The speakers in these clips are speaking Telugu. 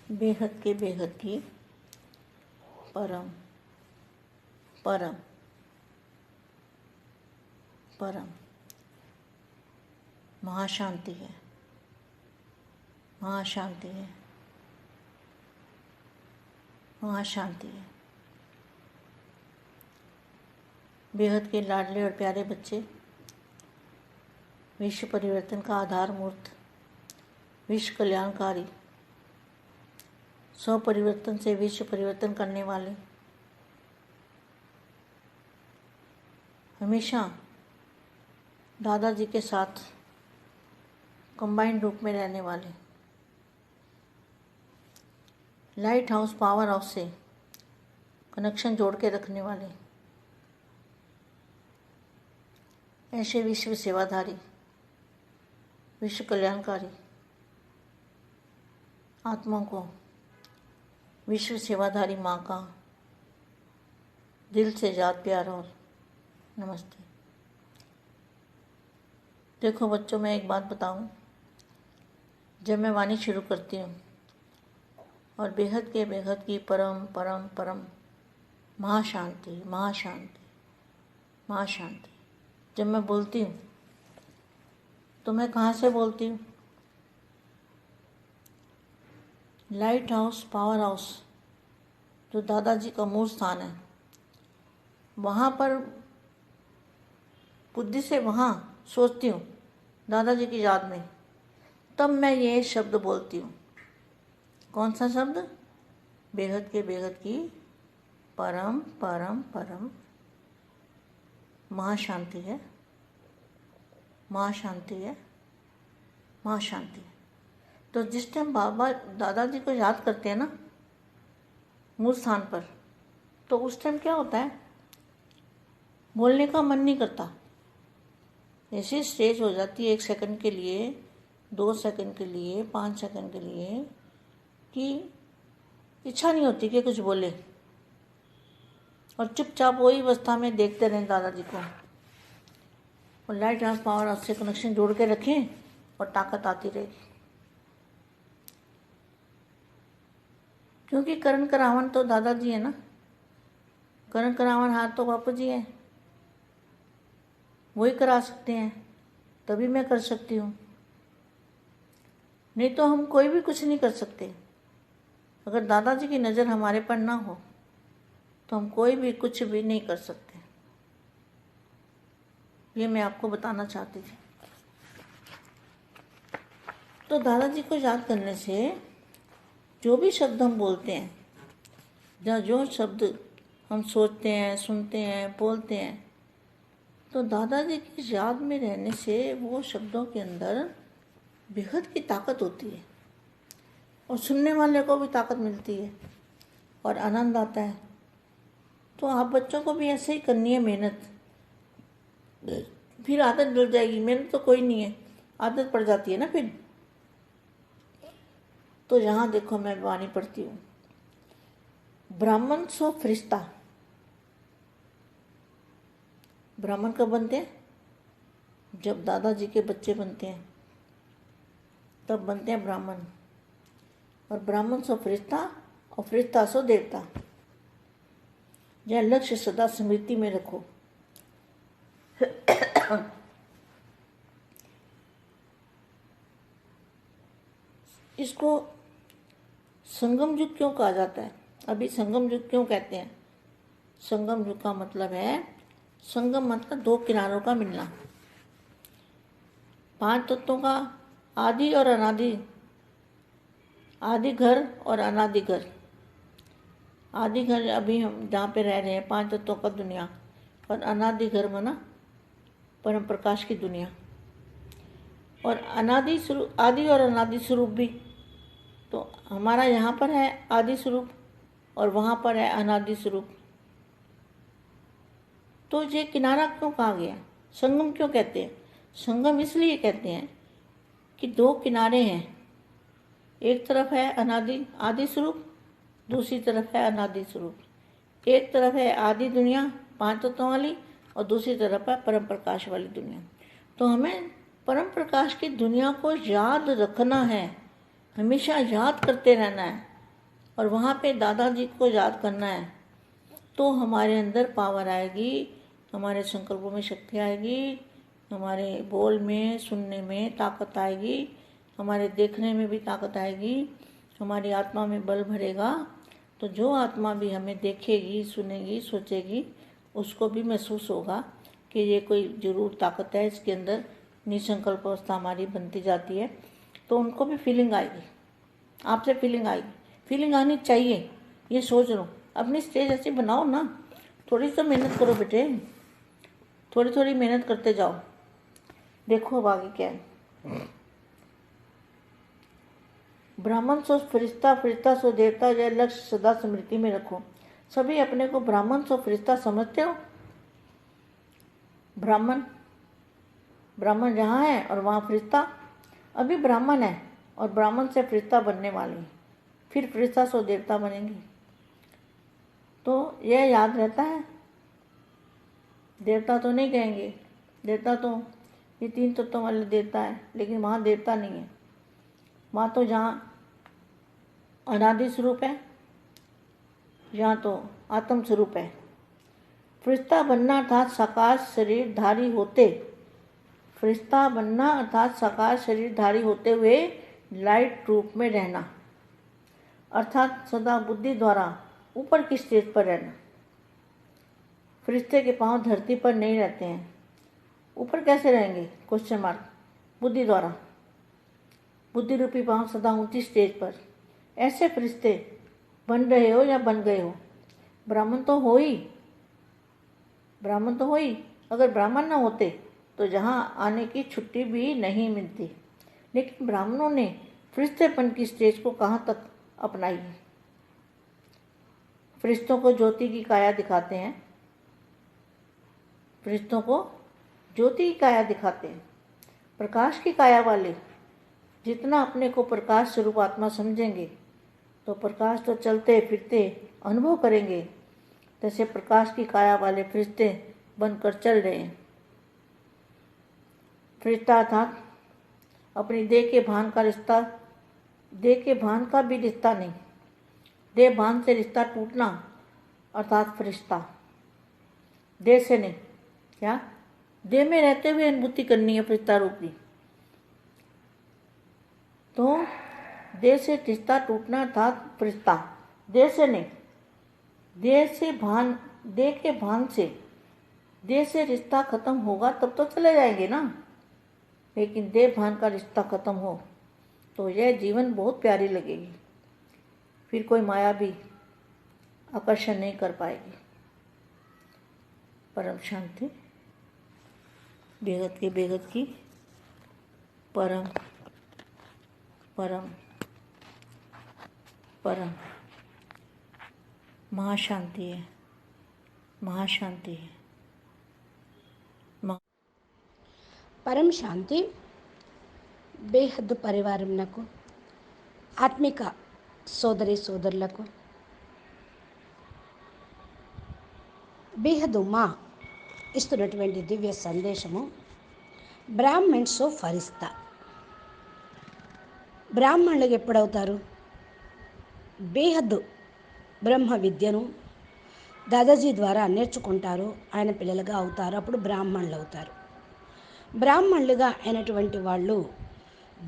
बेहद के बेहद की परम परम परम महाशांति है, महाशांति है, महाशांति है। बेहद के लाडले और प्यारे बच्चे, विश्व परिवर्तन का आधार मूर्त, विश्व कल्याणकारी, स्व परिवर्तन से विश्व परिवर्तन करने वाले, हमेशा दादाजी के साथ कंबाइंड रूप में रहने वाले, लाइट हाउस पावर हाउस से कनेक्शन जोड़ के रखने वाले, ऐसे विश्व सेवाधारी, विश्व कल्याणकारी आत्माओं को विश्व सेवाधारी माँ का दिल से याद प्यार और नमस्ते। देखो बच्चों, मैं एक बात बताऊं, जब मैं वाणी शुरू करती हूँ और बेहद के बेहद की परम परम परम महाशांति महाशांति महाशांति, जब मैं बोलती हूँ तो मैं कहाँ से बोलती हूँ? लाइट हाउस पावर हाउस जो दादाजी का मूल स्थान है, वहाँ पर बुद्धि से वहाँ सोचती हूँ दादाजी की याद में, तब मैं ये शब्द बोलती हूँ। कौन सा शब्द? बेहद के बेहद की परम परम परम महाशांति है, महाशांति है, महाशांति है। तो जिस टाइम बाबा दादाजी को याद करते हैं ना मूल स्थान पर, तो उस टाइम क्या होता है? बोलने का मन नहीं करता। ऐसी स्टेज हो जाती है 1 सेकंड के लिए, 2 सेकंड के लिए, 5 सेकंड के लिए, कि इच्छा नहीं होती कि कुछ बोले और चुपचाप वही अवस्था में देखते रहें दादाजी को, और लाइट हाउस पावर हाउस से कनेक्शन जोड़ के रखें और ताकत आती रहेगी। क्योंकि करण करावन तो दादाजी है ना, करण करावन हाथ तो बापू जी है, वही करा सकते हैं, तभी मैं कर सकती हूँ, नहीं तो हम कोई भी कुछ नहीं कर सकते। अगर दादाजी की नज़र हमारे पर ना हो तो हम कोई भी कुछ भी नहीं कर सकते। ये मैं आपको बताना चाहती थी। तो दादाजी को याद करने से जो भी शब्द हम बोलते हैं या जो शब्द हम सोचते हैं, सुनते हैं, बोलते हैं, तो दादाजी की याद में रहने से वो शब्दों के अंदर बेहद की ताकत होती है और सुनने वाले को भी ताकत मिलती है और आनंद आता है। तो आप बच्चों को भी ऐसे ही करनी है मेहनत, फिर आदत डल जाएगी। मेहनत तो कोई नहीं है, आदत पड़ जाती है ना फिर। तो यहाँ देखो मैं वाणी पढ़ती हूँ, ब्राह्मण सो फरिश्ता। ब्राह्मण कब बनते हैं? जब दादाजी के बच्चे बनते हैं तब बनते हैं ब्राह्मण। और ब्राह्मण सो फरिश्ता और फरिश्ता सो देवता। यह लक्ष्य सदा स्मृति में रखो। इसको संगम युग क्यों कहा जाता है? अभी संगम युग क्यों कहते हैं? संगम युग का मतलब है, संगम मतलब 2 किनारों का मिलना, 5 तत्वों का आदि और अनादि, आदि घर और अनादि घर। आदि घर अभी हम जहाँ पे रह रहे हैं, 5 तत्वों का दुनिया, और अनादि घर माना परम प्रकाश की दुनिया। और अनादि स्वरूप, आदि और अनादि स्वरूप भी, तो हमारा यहाँ पर है आदि स्वरूप और वहाँ पर है अनादि स्वरूप। तो ये किनारा क्यों कहा गया? संगम क्यों कहते हैं? संगम इसलिए कहते हैं कि 2 किनारे हैं, एक तरफ है अनादि आदि स्वरूप, दूसरी तरफ है अनादि स्वरूप। एक तरफ है आदि दुनिया 5 तत्वों वाली और दूसरी तरफ है परम प्रकाश वाली दुनिया। तो हमें परम प्रकाश की दुनिया को याद रखना है, हमेशा याद करते रहना है और वहाँ पे दादाजी को याद करना है, तो हमारे अंदर पावर आएगी, हमारे संकल्पों में शक्ति आएगी, हमारे बोल में, सुनने में ताकत आएगी, हमारे देखने में भी ताकत आएगी, हमारी आत्मा में बल भरेगा। तो जो आत्मा भी हमें देखेगी, सुनेगी, सोचेगी, उसको भी महसूस होगा कि ये कोई जरूर ताकत है इसके अंदर, निसंकल्प अवस्था हमारी बनती जाती है। तो उनको भी फीलिंग आएगी, आपसे फीलिंग आएगी, फीलिंग आनी चाहिए, ये सोच लो। अपनी स्टेज ऐसी बनाओ ना, थोड़ी सी मेहनत करो बेटे, थोड़ी थोड़ी मेहनत करते जाओ। देखो अब आगे क्या है। ब्राह्मण सो फरिश्ता, फरिश्ता सो देवता, यह लक्ष्य सदा स्मृति में रखो। सभी अपने को ब्राह्मण सो फरिश्ता समझते हो। ब्राह्मण, ब्राह्मण जहाँ है और वहाँ फरिश्ता। अभी ब्राह्मण है और ब्राह्मण से फरिश्ता बनने वाले हैं, फिर फरिश्ता सो देवता बनेंगे। तो यह याद रहता है। देवता तो नहीं कहेंगे, देवता तो ये 3 तत्वों वाले देवता है, लेकिन वहाँ देवता नहीं है। वहाँ तो जहाँ अनादि स्वरूप है, यहाँ तो आत्म स्वरूप है। फरिश्ता बनना अर्थात साकार शरीरधारी होते, फरिश्ता बनना अर्थात साकार शरीरधारी होते हुए लाइट रूप में रहना, अर्थात सदा बुद्धि द्वारा ऊपर की स्टेज पर रहना। फरिश्ते के पांव धरती पर नहीं रहते हैं, ऊपर कैसे रहेंगे? Question mark. बुद्धि द्वारा, बुद्धि रूपी पांव सदा ऊंची स्टेज पर। ऐसे फरिश्ते बन रहे हो या बन गए हो, ब्राह्मण तो हो ही, ब्राह्मण तो हो ही। अगर ब्राह्मण ना होते तो जहाँ आने की छुट्टी भी नहीं मिलती। लेकिन ब्राह्मणों ने फरिश्तेपन की स्टेज को कहाँ तक अपनाई है। फरिश्तों को ज्योति की काया दिखाते हैं, फरिश्तों को ज्योति की काया दिखाते हैं। प्रकाश की काया वाले जितना अपने को प्रकाश स्वरूप आत्मा समझेंगे तो प्रकाश तो चलते फिरते अनुभव करेंगे। जैसे प्रकाश की काया वाले फरिश्ते बनकर चल रहे हैं। फरिश्ता अर्थात अपनी देह के भान का रिश्ता, देह के भान का भी रिश्ता नहीं, देह भान से रिश्ता टूटना अर्थात फरिश्ता। देह से नहीं, क्या देह में रहते हुए अनुभूति करनी है फरिश्ता रूपी। तो देह से रिश्ता टूटना अर्थात फरिश्ता, देह से नहीं, देह से भान, देह के भान से, देह से रिश्ता खत्म होगा तब तो चले जाएंगे ना। लेकिन देह भान का रिश्ता खत्म हो तो यह जीवन बहुत प्यारी लगेगी, फिर कोई माया भी आकर्षण नहीं कर पाएगी। परम शांति, बेहद के बेहद की परम परम परम महाशांति है, महाशांति है। పరం శాంతి బేహద్దు పరివారంనకు, ఆత్మిక సోదరి సోదరులకు బేహద్దు మా ఇస్తున్నటువంటి దివ్య సందేశము బ్రాహ్మణ్స్ ఫరిస్తా. బ్రాహ్మణులు ఎప్పుడవుతారు? బేహద్దు బ్రహ్మ విద్యను దాదాజీ ద్వారా నేర్చుకుంటారు, ఆయన పిల్లలుగా అవుతారు, అప్పుడు బ్రాహ్మణులు అవుతారు. బ్రాహ్మణులుగా అయినటువంటి వాళ్ళు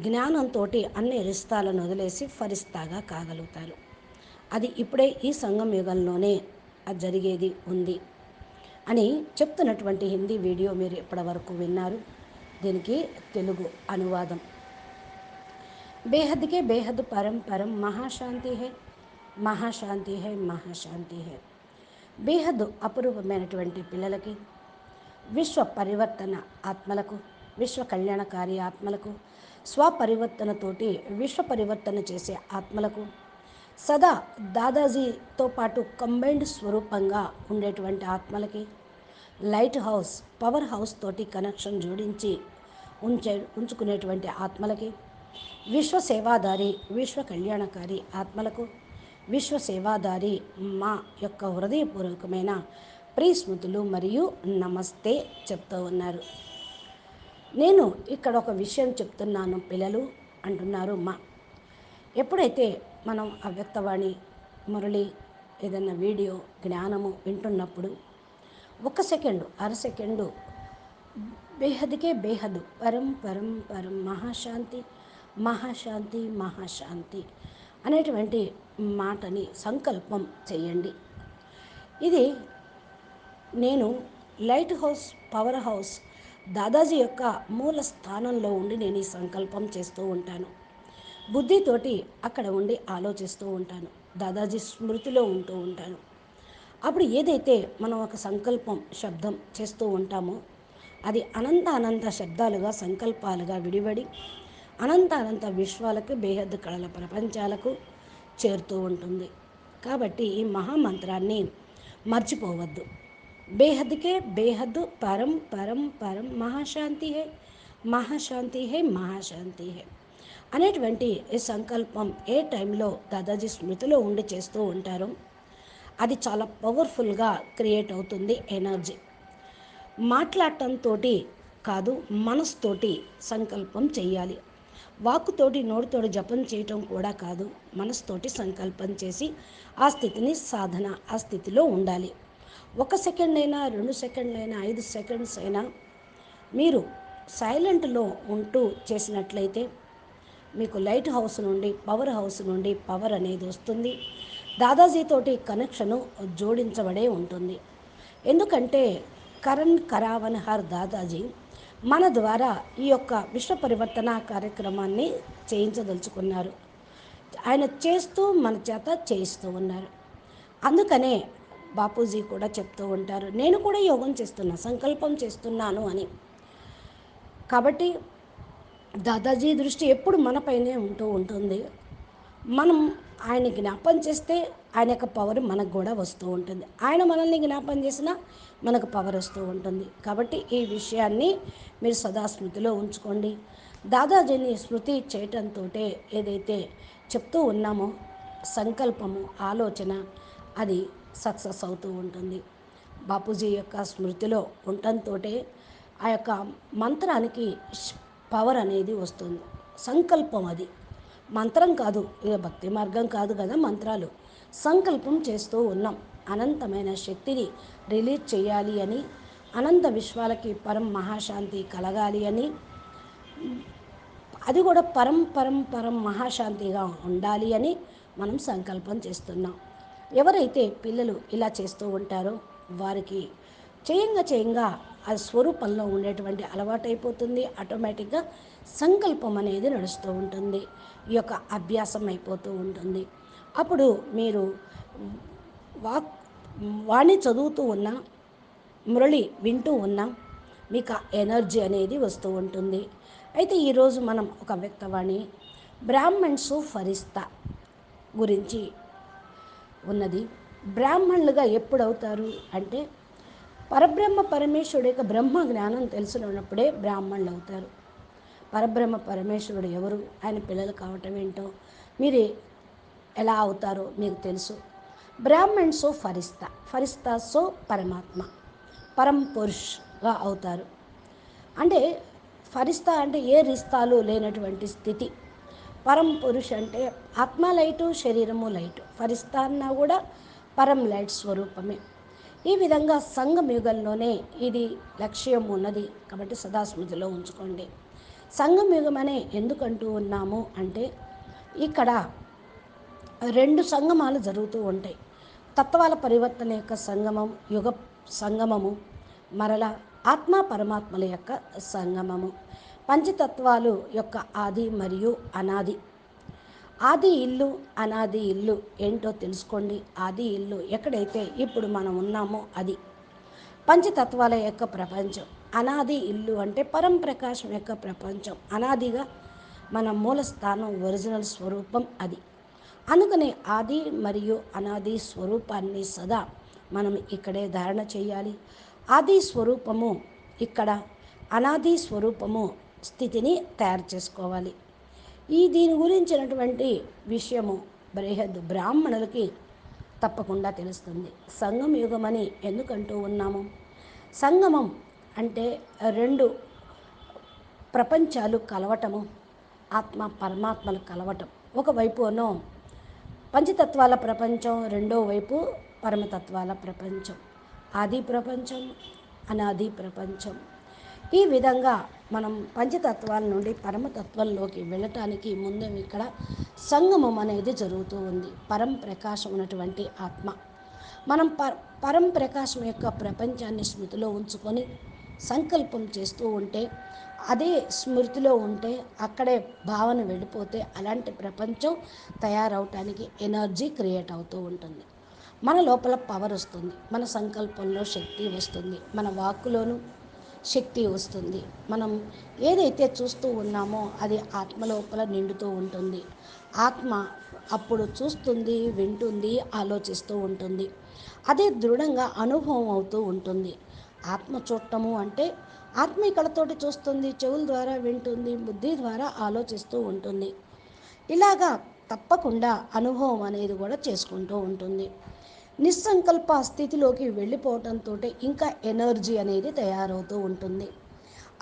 జ్ఞానంతో అన్ని రిస్తాలను వదిలేసి ఫరిస్తాగా కాగలుగుతారు. అది ఇప్పుడే ఈ సంగమ యుగంలోనే అది జరిగేది ఉంది అని చెప్తున్నటువంటి హిందీ వీడియో మీరు ఇప్పటి వరకు విన్నారు. దీనికి తెలుగు అనువాదం. బేహద్కే బేహద్ పరం పరం మహాశాంతి హై, మహాశాంతి హై, మహాశాంతి హై. బేహద్ అపూర్వమైనటువంటి పిల్లలకి, విశ్వ పరివర్తన ఆత్మలకు, విశ్వ కళ్యాణకారి ఆత్మలకు, స్వపరివర్తనతోటి విశ్వ పరివర్తన చేసే ఆత్మలకు, సదా దాదాజీతో పాటు కంబైన్డ్ స్వరూపంగా ఉండేటువంటి ఆత్మలకి, లైట్ హౌస్, పవర్ హౌస్ తోటి కనెక్షన్ జోడించి ఉంచుకునేటువంటి ఆత్మలకి, విశ్వ సేవాదారి, విశ్వ కళ్యాణకారి ఆత్మలకు, విశ్వ సేవాదారి మా యొక్క హృదయపూర్వకమైన ప్రియస్మృతులు మరియు నమస్తే చెప్తూ ఉన్నారు. నేను ఇక్కడ ఒక విషయం చెప్తున్నాను పిల్లలు అంటున్నారు మా. ఎప్పుడైతే మనం అవ్యక్తవాణి మురళి ఏదైనా వీడియో జ్ఞానము వింటున్నప్పుడు 1 సెకండు, అర సెకండు బేహద్కే బేహద్ పరం పరం పరం మహాశాంతి మహాశాంతి మహాశాంతి అనేటువంటి మాటని సంకల్పం చేయండి. ఇది నేను light house power house Dadaji యొక్క మూల స్థానంలో ఉండి నేను ఈ సంకల్పం చేస్తూ ఉంటాను. బుద్ధితోటి అక్కడ ఉండి ఆలోచిస్తూ ఉంటాను. దాదాజీ స్మృతిలో ఉంటూ ఉంటాను. అప్పుడు ఏదైతే మనం ఒక సంకల్పం శబ్దం చేస్తూ ఉంటామో అది అనంత అనంత శబ్దాలుగా సంకల్పాలుగా విడివడి అనంత అనంత విశ్వాలకు బేహద్దు కళల ప్రపంచాలకు చేరుతూ ఉంటుంది. కాబట్టి ఈ మహామంత్రాన్ని మర్చిపోవద్దు. బేహద్కే బేహద్దు పరం పరం పరం మహాశాంతి హే మహాశాంతి హే మహాశాంతి హే అనేటువంటి ఈ సంకల్పం ఏ టైంలో దాదాజీ స్మృతిలో ఉండి చేస్తూ ఉంటారో అది చాలా పవర్ఫుల్గా క్రియేట్ అవుతుంది ఎనర్జీ. మాట్లాడటంతో కాదు, మనసుతోటి సంకల్పం చేయాలి. వాక్కుతోటి నోటితోటి జపం చేయటం కూడా కాదు, మనసుతోటి సంకల్పం చేసి ఆ స్థితిని సాధన, ఆ స్థితిలో ఉండాలి. 1 సెకండ్ అయినా, 2 సెకండ్లైనా, 5 సెకండ్స్ అయినా మీరు సైలెంట్లో ఉంటూ చేసినట్లయితే మీకు లైట్ హౌస్ నుండి పవర్ హౌస్ నుండి పవర్ అనేది వస్తుంది. దాదాజీతోటి కనెక్షను జోడించబడే ఉంటుంది. ఎందుకంటే కరణ్ కరావన్ హర్ దాదాజీ మన ద్వారా ఈ యొక్క విశ్వ పరివర్తన కార్యక్రమాన్ని చేయించదలుచుకున్నారు. ఆయన చేస్తూ మన చేత చేయిస్తూ ఉన్నారు. అందుకనే బాపూజీ కూడా చెప్తూ ఉంటారు, నేను కూడా యోగం చేస్తున్నా, సంకల్పం చేస్తున్నాను అని. కాబట్టి దాదాజీ దృష్టి ఎప్పుడు మనపైనే ఉంటూ ఉంటుంది. మనం ఆయన జ్ఞాపం చేస్తే ఆయన యొక్క పవర్ మనకు కూడా వస్తూ ఉంటుంది. ఆయన మనల్ని జ్ఞాపం చేసినా మనకు పవర్ వస్తూ ఉంటుంది. కాబట్టి ఈ విషయాన్ని మీరు సదా స్మృతిలో ఉంచుకోండి. దాదాజీని స్మృతి చేయటంతో ఏదైతే చెప్తూ ఉన్నామో సంకల్పము, ఆలోచన అది సక్సెస్ అవుతూ ఉంటుంది. బాపూజీ యొక్క స్మృతిలో ఉండటంతో ఆ యొక్క మంత్రానికి పవర్ అనేది వస్తుంది. సంకల్పం అది మంత్రం కాదు, ఇక భక్తి మార్గం కాదు కదా మంత్రాలు. సంకల్పం చేస్తూ ఉన్నాం అనంతమైన శక్తిని రిలీజ్ చేయాలి అని, అనంత విశ్వాలకి పరం మహాశాంతి కలగాలి అని, అది కూడా పరం పరం పరం మహాశాంతిగా ఉండాలి అని మనం సంకల్పం చేస్తున్నాం. ఎవరైతే పిల్లలు ఇలా చేస్తూ ఉంటారో వారికి చేయంగా ఆ స్వరూపంలో ఉండేటువంటి అలవాటైపోతుంది. ఆటోమేటిక్గా సంకల్పం అనేది నడుస్తూ ఉంటుంది. ఈ యొక్క అభ్యాసం అయిపోతూ ఉంటుంది. అప్పుడు మీరు వాక్ వాణి చదువుతూ ఉన్నా, మురళి వింటూ ఉన్నా మీకు ఆ ఎనర్జీ అనేది వస్తూ ఉంటుంది. అయితే ఈరోజు మనం ఒక వ్యక్తవాణి బ్రాహ్మణ్సు ఫరిస్తా గురించి ఉన్నది. బ్రాహ్మణులుగా ఎప్పుడు అవుతారు అంటే పరబ్రహ్మ పరమేశ్వరుడు యొక్క బ్రహ్మ జ్ఞానం తెలిసినప్పుడే బ్రాహ్మణులు అవుతారు. పరబ్రహ్మ పరమేశ్వరుడు ఎవరు, ఆయన పిల్లలు కావటం ఏంటో, మీరు ఎలా అవుతారో మీకు తెలుసు. బ్రాహ్మణ్సో ఫరిస్తా, ఫరిస్తా సో పరమాత్మ, పరం పురుష్గా అవుతారు. అంటే ఫరిస్తా అంటే ఏ రిస్తాలు లేనటువంటి స్థితి. పరం పురుష్ అంటే ఆత్మ లైటు, శరీరము లైటు. ఫరిస్తా అన్నా కూడా పరం లైట్ స్వరూపమే. ఈ విధంగా సంగమయుగంలోనే ఇది లక్ష్యం ఉన్నది. కాబట్టి సదాస్మృతిలో ఉంచుకోండి. సంగమయుగం అనే ఎందుకంటూ ఉన్నాము అంటే ఇక్కడ 2 సంగమాలు జరుగుతూ ఉంటాయి. తత్వాల పరివర్తన యొక్క సంగమం, యుగ సంగమము, మరల ఆత్మ పరమాత్మల యొక్క సంగమము. పంచతత్వాలు యొక్క ఆది మరియు అనాది. ఆది ఇల్లు, అనాది ఇల్లు ఏంటో తెలుసుకోండి. ఆది ఇల్లు ఎక్కడైతే ఇప్పుడు మనం ఉన్నామో అది పంచతత్వాల యొక్క ప్రపంచం. అనాది ఇల్లు అంటే పరంప్రకాశం యొక్క ప్రపంచం. అనాదిగా మన మూల స్థానం, ఒరిజినల్ స్వరూపం అది. అందుకనే ఆది మరియు అనాది స్వరూపాన్ని సదా మనం ఇక్కడే ధారణ చేయాలి. ఆది స్వరూపము ఇక్కడ, అనాది స్వరూపము స్థితిని తయారు చేసుకోవాలి. దీని గురించినటువంటి విషయము బృహద్ బ్రాహ్మణులకి తప్పకుండా తెలుస్తుంది. సంగమ యుగం అని ఎందుకంటూ ఉన్నాము? సంగమం అంటే 2 ప్రపంచాలు కలవటము, ఆత్మ పరమాత్మలు కలవటం. ఒకవైపునో పంచతత్వాల ప్రపంచం, రెండో వైపు పరమతత్వాల ప్రపంచం, ఆది ప్రపంచం, అనాది ప్రపంచం. ఈ విధంగా మనం పంచతత్వాల నుండి పరమతత్వంలోకి వెళ్ళటానికి ముందు ఇక్కడ సంగమం అనేది జరుగుతూ ఉంది. పరం ప్రకాశం ఉన్నటువంటి ఆత్మ మనం పరం ప్రకాశం యొక్క ప్రపంచాన్ని స్మృతిలో ఉంచుకొని సంకల్పం చేస్తూ ఉంటే, అదే స్మృతిలో ఉంటే అక్కడే భావన వెళ్ళిపోతే అలాంటి ప్రపంచం తయారవటానికి ఎనర్జీ క్రియేట్ అవుతూ ఉంటుంది. మన లోపల పవర్ వస్తుంది, మన సంకల్పంలో శక్తి వస్తుంది, మన వాక్కులోనూ శక్తి వస్తుంది. మనం ఏదైతే చూస్తూ ఉన్నామో అది ఆత్మ లోపల నిండుతూ ఉంటుంది. ఆత్మ అప్పుడు చూస్తుంది, వింటుంది, ఆలోచిస్తూ ఉంటుంది. అదే దృఢంగా అనుభవం అవుతూ ఉంటుంది. ఆత్మ చూడటము అంటే ఆత్మ కళ్ళతోటి చూస్తుంది, చెవుల ద్వారా వింటుంది, బుద్ధి ద్వారా ఆలోచిస్తూ ఉంటుంది. ఇలాగా తప్పకుండా అనుభవం అనేది కూడా చేసుకుంటూ ఉంటుంది. నిస్సంకల్ప స్థితిలోకి వెళ్ళిపోవటంతో ఇంకా ఎనర్జీ అనేది తయారవుతూ ఉంటుంది.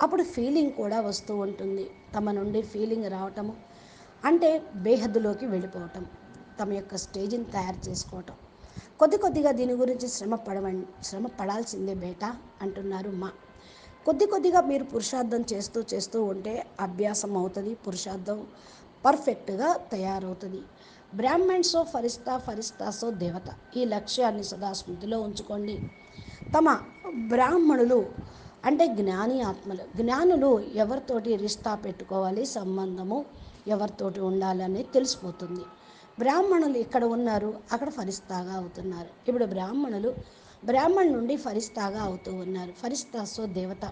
అప్పుడు ఫీలింగ్ కూడా వస్తూ ఉంటుంది. తమ నుండి ఫీలింగ్ రావటము అంటే బేహద్దులోకి వెళ్ళిపోవటం, తమ యొక్క స్టేజ్ని తయారు చేసుకోవటం. కొద్ది కొద్దిగా దీని గురించి శ్రమ పడాల్సిందే బేటా అంటున్నారు మా. కొద్ది కొద్దిగా మీరు పురుషార్థం చేస్తూ చేస్తూ ఉంటే అభ్యాసం అవుతుంది, పురుషార్థం పర్ఫెక్ట్గా తయారవుతుంది. బ్రాహ్మణ్సో ఫరిస్తా, ఫరిస్తాసో దేవత. ఈ లక్ష్యాన్ని సదా స్మృతిలో ఉంచుకోండి. తమ బ్రాహ్మణులు అంటే జ్ఞాని ఆత్మలు. జ్ఞానులు ఎవరితోటి రిష్తా పెట్టుకోవాలి, సంబంధము ఎవరితోటి ఉండాలని తెలిసిపోతుంది. బ్రాహ్మణులు ఇక్కడ ఉన్నారు, అక్కడ ఫరిస్తాగా అవుతున్నారు. ఇప్పుడు బ్రాహ్మణ్ నుండి ఫరిస్తాగా అవుతూ ఉన్నారు. ఫరిస్తాసో దేవత.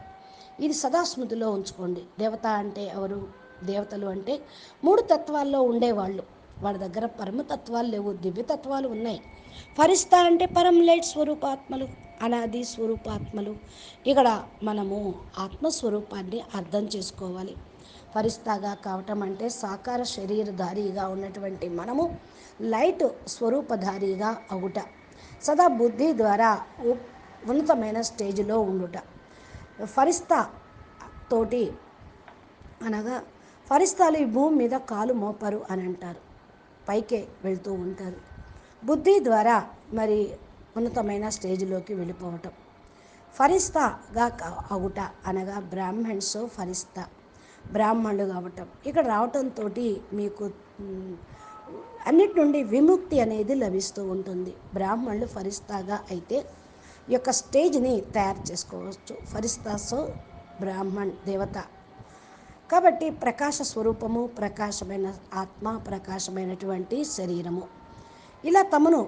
ఇది సదాస్మృతిలో ఉంచుకోండి. దేవత అంటే ఎవరు? దేవతలు అంటే మూడు తత్వాల్లో ఉండేవాళ్ళు. వాళ్ళ దగ్గర పరమతత్వాలు లేవు, దివ్యతత్వాలు ఉన్నాయి. ఫరిస్తా అంటే పరం లైట్ స్వరూపాత్మలు, అనాది స్వరూపాత్మలు. ఇక్కడ మనము ఆత్మస్వరూపాన్ని అర్థం చేసుకోవాలి. ఫరిస్తాగా కావటం అంటే సాకార శరీరధారిగా ఉన్నటువంటి మనము లైట్ స్వరూపధారిగా అవుట, సదా బుద్ధి ద్వారా ఉన్నతమైన స్టేజ్లో ఉండుట. ఫరిస్తా తోటి అనగా ఫరిస్తాలు ఈ భూమి మీద కాలు మోపరు అని అంటారు, పైకే వెళ్తూ ఉంటారు. బుద్ధి ద్వారా మరి ఉన్నతమైన స్టేజ్లోకి వెళ్ళిపోవటం. ఫరిస్తాగా అవుట అనగా బ్రాహ్మణ్స్ ఫరిస్తా, బ్రాహ్మణులు కావటం. ఇక్కడ రావటంతో మీకు అన్నిటి నుండి విముక్తి అనేది లభిస్తూ ఉంటుంది. బ్రాహ్మణులు ఫరిస్తాగా అయితే ఈ యొక్క స్టేజ్ని తయారు చేసుకోవచ్చు. ఫరిస్తాసో బ్రాహ్మణ్ దేవత కాబట్టి ప్రకాశ స్వరూపము, ప్రకాశమైన ఆత్మ, ప్రకాశమైనటువంటి శరీరము. ఇలా తమను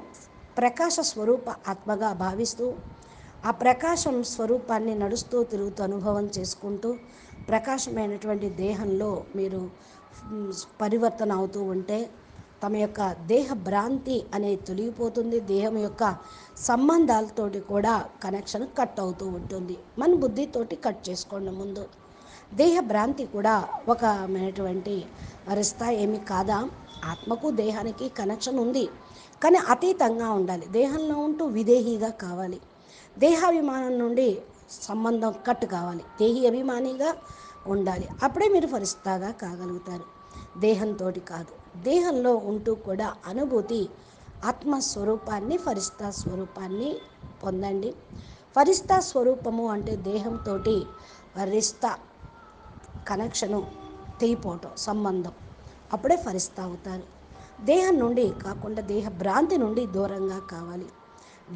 ప్రకాశ స్వరూప ఆత్మగా భావిస్తూ ఆ ప్రకాశం స్వరూపాన్ని నడుస్తూ తిరుగుతూ అనుభవం చేసుకుంటూ ప్రకాశమైనటువంటి దేహంలో మీరు పరివర్తన అవుతూ ఉంటే తమ యొక్క దేహ భ్రాంతి అనేది తొలగిపోతుంది. దేహం యొక్క సంబంధాలతోటి కూడా కనెక్షన్ కట్ అవుతూ ఉంటుంది. మన బుద్ధితోటి కట్ చేసుకోండి ముందు. దేహ భ్రాంతి కూడా ఒకమైనటువంటి రిస్తా ఏమి కాదా? ఆత్మకు దేహానికి కనెక్షన్ ఉంది, కానీ అతీతంగా ఉండాలి. దేహంలో ఉంటూ విదేహీగా కావాలి. దేహాభిమానం నుండి సంబంధం కట్ కావాలి, దేహి అభిమానిగా ఉండాలి. అప్పుడే మీరు ఫరిస్తాగా కాగలుగుతారు. దేహంతో కాదు, దేహంలో ఉంటూ కూడా అనుభూతి ఆత్మస్వరూపాన్ని, ఫరిస్తా స్వరూపాన్ని పొందండి. ఫరిస్తా స్వరూపము అంటే దేహంతో రిస్తా కనెక్షను తెగిపోవటం, సంబంధం, అప్పుడే ఫరిస్తా అవుతారు. దేహం నుండి కాకుండా దేహ భ్రాంతి నుండి దూరంగా కావాలి.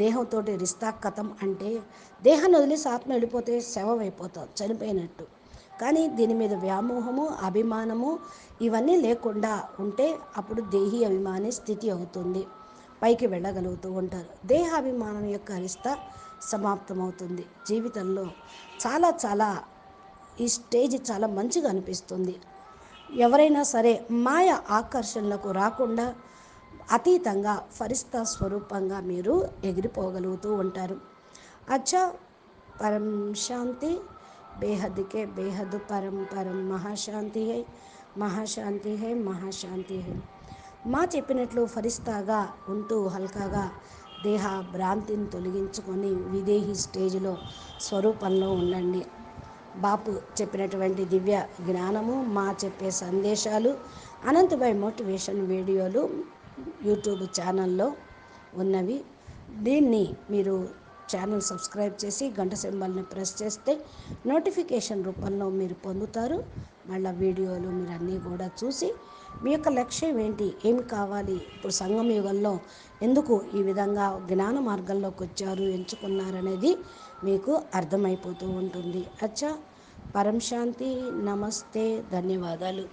దేహంతో రిస్తా కథం అంటే దేహాన్ని వదిలేసి ఆత్మ వెళ్ళిపోతే శవం అయిపోతాం, చనిపోయినట్టు. కానీ దీని మీద వ్యామోహము, అభిమానము ఇవన్నీ లేకుండా ఉంటే అప్పుడు దేహి అభిమాని స్థితి అవుతుంది, పైకి వెళ్ళగలుగుతూ ఉంటారు. దేహాభిమానం యొక్క రిస్తా సమాప్తమవుతుంది. జీవితంలో చాలా చాలా ఈ స్టేజ్ చాలా మంచిగా అనిపిస్తుంది. ఎవరైనా సరే మాయ ఆకర్షణలకు రాకుండా అతీతంగా ఫరిస్తా స్వరూపంగా మీరు ఎగిరిపోగలుగుతూ ఉంటారు. అచ్చా, పరం శాంతి, బేహద్కే బేహద్ పరం పరం మహాశాంతి హై, మహాశాంతి హై, మహాశాంతి హై. మా చెప్పినట్లు ఫరిస్తాగా ఉంటూ హల్కాగా దేహ భ్రాంతిని తొలగించుకొని విదేహి స్టేజ్లో స్వరూపంలో ఉండండి. బాపు చెప్పినటువంటి దివ్య జ్ఞానము, మా చెప్పే సందేశాలు, అనంతభాయ్ మోటివేషన్ వీడియోలు యూట్యూబ్ ఛానల్లో ఉన్నవి. దీన్ని మీరు ఛానల్ సబ్స్క్రైబ్ చేసి గంట సింబల్ని ప్రెస్ చేస్తే నోటిఫికేషన్ రూపంలో మీరు పొందుతారు. మళ్ళీ వీడియోలు మీరు అన్నీ కూడా చూసి మీ యొక్క లక్ష్యం ఏంటి, ఏమి కావాలి, ఇప్పుడు సంగమ యుగంలో ఎందుకు ఈ విధంగా జ్ఞాన మార్గంలోకి వచ్చారు, ఎంచుకున్నారనేది మీకు అర్థమైపోతూ ఉంటుంది. అచ్చా, పరం శాంతి. నమస్తే, ధన్యవాదాలు.